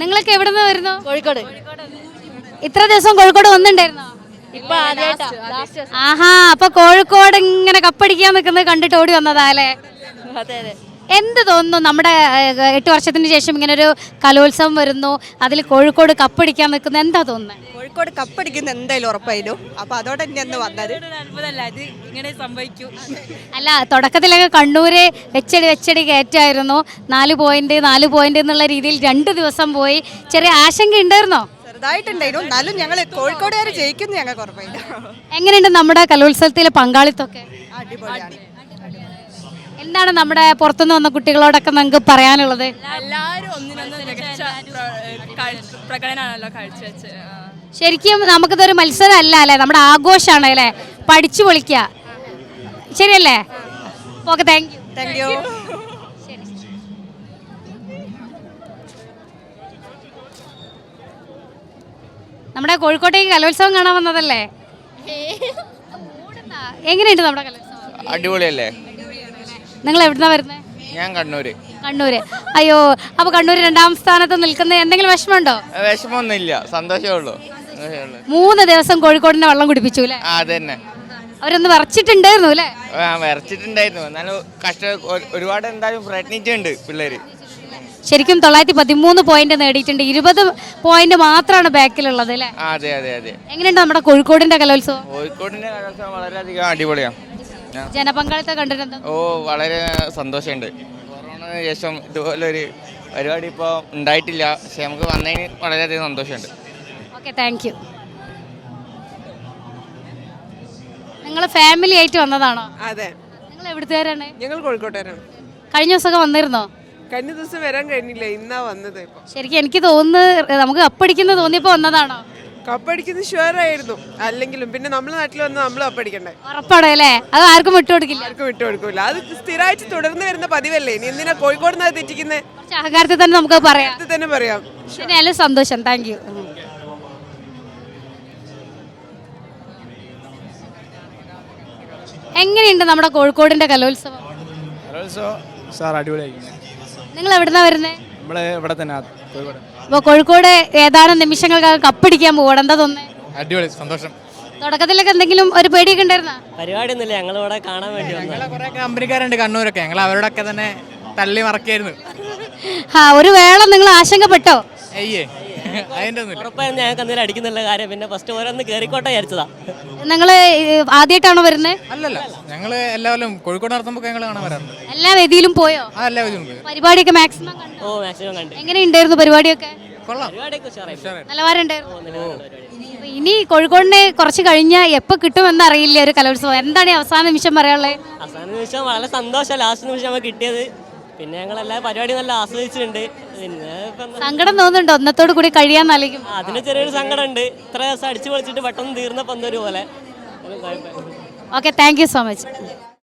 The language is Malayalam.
നിങ്ങളൊക്കെ എവിടെ നിന്ന് വരുന്നു? കോഴിക്കോട്. ഇത്ര ദിവസം കോഴിക്കോട് വന്നിട്ടുണ്ടായിരുന്നോ? ഇപ്പൊ ആദ്യമായിട്ടാ. ആഹാ, അപ്പൊ കോഴിക്കോട് ഇങ്ങനെ കപ്പടിക്കാൻ നിൽക്കുന്നത് കണ്ടിട്ട് ഓടി വന്നതാ അല്ലേ? അതെ അതെ. എന്ത് തോന്നുന്നു നമ്മുടെ 8 വർഷത്തിന് ശേഷം ഇങ്ങനെ ഒരു കലോത്സവം വരുന്നു, അതിൽ കോഴിക്കോട് കപ്പടിക്കാൻ നിൽക്കുന്നത്, എന്താ തോന്നുന്നത്? കോഴിക്കോട് കപ്പടിക്കുന്ന എന്തായാലും ഉറപ്പായിരുന്നു. അപ്പൊ അതോടെ തന്നെ ഒന്ന് വന്നത് ഇങ്ങനെ സംഭവിക്കും. അല്ല, തുടക്കത്തിലൊക്കെ കണ്ണൂര് വെച്ചടി കയറ്റായിരുന്നു. 4 പോയിന്റ് എന്നുള്ള രീതിയിൽ 2 ദിവസം പോയി. ചെറിയ ആശങ്ക ഉണ്ടായിരുന്നോ? ചെറുതായിട്ടുണ്ടായിരുന്നു. എന്നാലും ഞങ്ങൾ കോഴിക്കോടുകാർ ജയിക്കുന്നു ഞങ്ങൾക്ക് ഉറപ്പായില്ല. എങ്ങനെയുണ്ട് നമ്മുടെ കലോത്സവത്തിലെ പങ്കാളിത്തമൊക്കെ? അടിപൊളിയാണ്. എന്താണ് നമ്മുടെ പുറത്തുനിന്ന് വന്ന കുട്ടികളോടൊക്കെ നിങ്ങൾക്ക് പറയാനുള്ളത്? എല്ലാവരും ഒന്നിനൊന്ന് മികച്ച പ്രകടനമാണല്ലോ കാഴ്ചവെച്ച്. ശരിക്കും നമുക്കിതൊരു മത്സരം അല്ല അല്ലേ, നമ്മുടെ ആഘോഷമാണ് അല്ലേ, പഠിച്ചു പൊളിക്കുക, ശരിയല്ലേ? Okay, thank you. Thank you. നമ്മുടെ കോഴിക്കോട്ടേക്ക് കലോത്സവം കാണാൻ വന്നതല്ലേ? എങ്ങനെയുണ്ട് നമ്മുടെ കലോത്സവം? അടിപൊളിയല്ലേ? നിങ്ങൾ എവിടുന്നാ വരുന്നത്? ഞാൻ കണ്ണൂര്. കണ്ണൂര്. അയ്യോ, അപ്പൊ കണ്ണൂര് 2ാം സ്ഥാനത്ത് നിൽക്കുന്ന എന്തെങ്കിലും വിഷമമുണ്ടോ? വിഷമമൊന്നുമില്ല, സന്തോഷമേ ഉള്ളൂ. 3 ദിവസം കോഴിക്കോടിന്റെ വെള്ളം കുടിപ്പിച്ചു അല്ലേ? അതന്നെ. അവരൊന്ന് വരച്ചിട്ടുണ്ടായിരുന്നു അല്ലേ? വരച്ചിട്ടുണ്ടായിരുന്നു. എന്നാലും ഒരുപാട് എന്തായാലും പ്രയത്നിച്ചിട്ടുണ്ട് പിള്ളേര്. ശരിക്കും 913 പോയിന്റ് നേടിയിട്ടുണ്ട്. 20 പോയിന്റ് മാത്രമാണ് ബാക്കിലുള്ളത് അല്ലേ? അതെ അതെ അതെ. എങ്ങനെയുണ്ട് നമ്മുടെ കോഴിക്കോടിന്റെ കലോത്സവം? കോഴിക്കോടിന്റെ കലോത്സവം വളരെയധികം അടിപൊളിയാണ്. ജനപങ്കാളിത്തം കണ്ടിട്ടുണ്ട്. വളരെ സന്തോഷമുണ്ട്. കൊറോണയ്ക്ക് ശേഷം ഇതുപോലൊരു പരിപാടി ഇപ്പോൾ ഉണ്ടായിട്ടില്ല. പക്ഷെ നമുക്ക് വന്നതിന് വളരെയധികം സന്തോഷമുണ്ട്. Okay, thank you. നിങ്ങൾ ഫാമിലി ആയിട്ട് വന്നതാണോ? അതെ. നിങ്ങൾ എവിടുത്തുകാരാണ്? ഞങ്ങൾ കോഴിക്കോട്ടുകാരാണ്. കഴിഞ്ഞ ദിവസമൊക്കെ വന്നിരുന്നോ? കഴിഞ്ഞ ദിവസം വരാൻ കഴിഞ്ഞില്ല, ഇന്നാ വന്നത്. ഇപ്പൊ ശരിക്കും എനിക്ക് തോന്നുന്നു നമുക്ക് കപ്പടിക്കുന്ന തോന്നിയപ്പോ വന്നതാണോ? കപ്പടിക്കുന്നത് ഷുവറായിരുന്നു. അല്ലെങ്കിലും പിന്നെ നമ്മുടെ നാട്ടിൽ വന്ന് നമ്മൾ കപ്പടിക്കണ്ടേ? ഉറപ്പാടോ അല്ലേ? അത് ആർക്കും വിട്ടുകൊടുക്കില്ല. ആർക്കും വിട്ടുകൊടുക്കൂല. അത് സ്ഥിരമായിട്ട് തുടർന്ന് വരുന്ന പതിവല്ലേ. ഇനി എന്തിനാ കോഴിക്കോട് നിന്ന് തെറ്റിക്കുന്നത്? അഹങ്കാരത്തിൽ തന്നെ നമുക്ക് പറയാം. തന്നെ പറയാം. ശരിയായാലും സന്തോഷം. Thank you. എങ്ങനെയുണ്ട് നമ്മുടെ കോഴിക്കോടിന്റെ കലോത്സവം? സാർ അടിപൊളിയായിരിക്കും. നിങ്ങൾ എവിടുന്നാ വരുന്നത്? നമ്മള് ഇവിടെ തന്നെ കോഴിക്കോട്. അപ്പോൾ കോഴിക്കോട് ഏതാനും നിമിഷങ്ങൾക്ക് കപ്പടിക്കാൻ പോകണം, എന്താ തോന്നുന്നത്? അടിപൊളി, സന്തോഷം. തുടക്കത്തിലൊക്കെ എന്തെങ്കിലും ഒരു പേടിയൊക്കെ ഉണ്ടായിരുന്ന? പരിപാടി ഒന്നുമില്ല, ഞങ്ങൾ ഇവിടെ കാണാൻ വേണ്ടി ഞങ്ങളെ കുറെ കമ്പനിക്കാരുണ്ട് കണ്ണൂരൊക്കെ. ഞങ്ങൾ അവരോടൊക്കെ തന്നെ തള്ളി മറക്കായിരുന്നു. ഒരു വേള നിങ്ങൾ ആശങ്കപ്പെട്ടോ? അയ്യേ, അതിന്റെ ഒന്നുമില്ല. ഉറപ്പായിരുന്നു ഞങ്ങൾക്ക് എന്തെങ്കിലും അടിക്കുന്നുള്ള കാര്യം. പിന്നെ ഫസ്റ്റ് ഓരോന്ന് കയറിക്കോട്ടെ വിചാരിച്ചതാ. നിങ്ങൾ ആദ്യമായിട്ടാണോ വരുന്നത്? അല്ലല്ല, ഞങ്ങൾ എല്ലാവരും കോഴിക്കോട് നടത്തുമ്പോൾ ഞങ്ങൾ കാണാൻ വരാറുണ്ട്. എല്ലാ വേദിയിലും പോയോ? ആ, എല്ലാ വേദിയിലും പോയി. പരിപാടിയൊക്കെ മാക്സിമം കണ്ടോ? ഓ, മാക്സിമം കണ്ടു. എങ്ങനെയുണ്ടായിരുന്നു പരിപാടിയൊക്കെ? കൊള്ളാം, നിലവാരം ഉണ്ടായിരുന്നു. ഇനി കോഴിക്കോടിനെ കുറച്ച് കഴിഞ്ഞാൽ എപ്പോൾ കിട്ടുമെന്ന് അറിയില്ല ഒരു കലോത്സവം. എന്താണ് ഈ അവസാന നിമിഷം പറയാനുള്ളത്? അവസാന നിമിഷം വളരെ സന്തോഷം. ലാസ്റ്റ് നിമിഷം നമുക്ക് കിട്ടിയത്. പിന്നെ ഞങ്ങൾ എല്ലാ പരിപാടി നല്ല ആസ്വദിച്ചിട്ടുണ്ട്. പിന്നെ സങ്കടം തോന്നുന്നുണ്ടോ ഒന്നത്തോട് കൂടി കഴിയാൻ നൽകും? അതിന് ചെറിയൊരു സങ്കടം ഉണ്ട്. ഇത്ര ദിവസം അടിച്ചു പൊളിച്ചിട്ട് പെട്ടെന്ന് തീർന്നപ്പോൾ എന്തോ പോലെ. Okay, thank you so much.